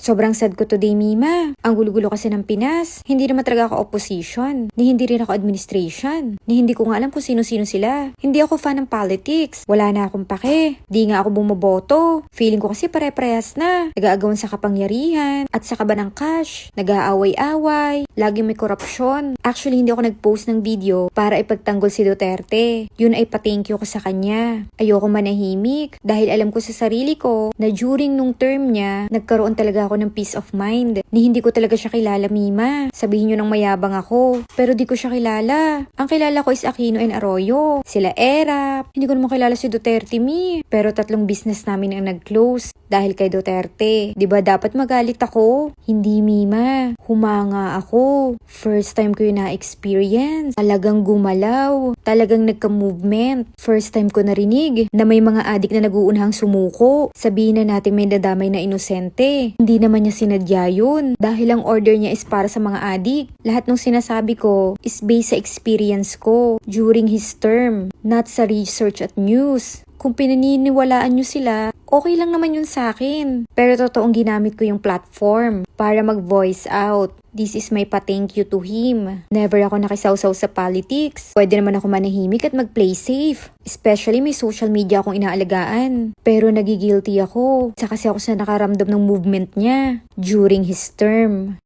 Sobrang sad ko today, Mima. Ang gulo-gulo kasi ng Pinas. Hindi naman talaga ako opposition. Ni hindi rin ako administration. Ni hindi ko nga alam kung sino-sino sila. Hindi ako fan ng politics. Wala na akong pake. Di nga ako bumoboto. Feeling ko kasi pare-parehas na. Nag-aagawan sa kapangyarihan at sa kaba ng cash. Nag-aaway-away. Laging may korupsyon. Actually, hindi ako nag-post ng video para ipagtanggol si Duterte. Yun ay pa-thank you ko sa kanya. Ayoko manahimik dahil alam ko sa sarili ko na during nung term niya, nagkaroon talaga ako ng peace of mind. Ni hindi ko talaga siya kilala, Mima. Sabihin nyo nang mayabang ako. Pero di ko siya kilala. Ang kilala ko is Aquino and Arroyo. Sila Erap. Hindi ko naman kilala si Duterte, Mi. Pero 3 business namin ang nag-close dahil kay Duterte. Diba dapat magalit ako? Hindi, Mima. Humanga ako. First time ko yun na-experience. Talagang gumalaw. Talagang nagka-movement. First time ko narinig na may mga adik na nag-uunahang sumuko. Sabihin na natin may dadamay na inosente. Hindi naman niya sinadya yun. Dahil ang order niya is para sa mga adik. Lahat ng sinasabi ko is based sa experience ko during his term, not sa research at news. Kung pinaniniwalaan nyo sila, okay lang naman yun sa akin. Pero totoong ginamit ko yung platform para mag-voice out. This is my pa-thank you to him. Never ako nakisawsaw sa politics. Pwede naman ako manahimik at mag-play safe. Especially may social media akong inaalagaan. Pero nagigilty ako. Sa kasi ako sa nakaramdam ng movement niya during his term.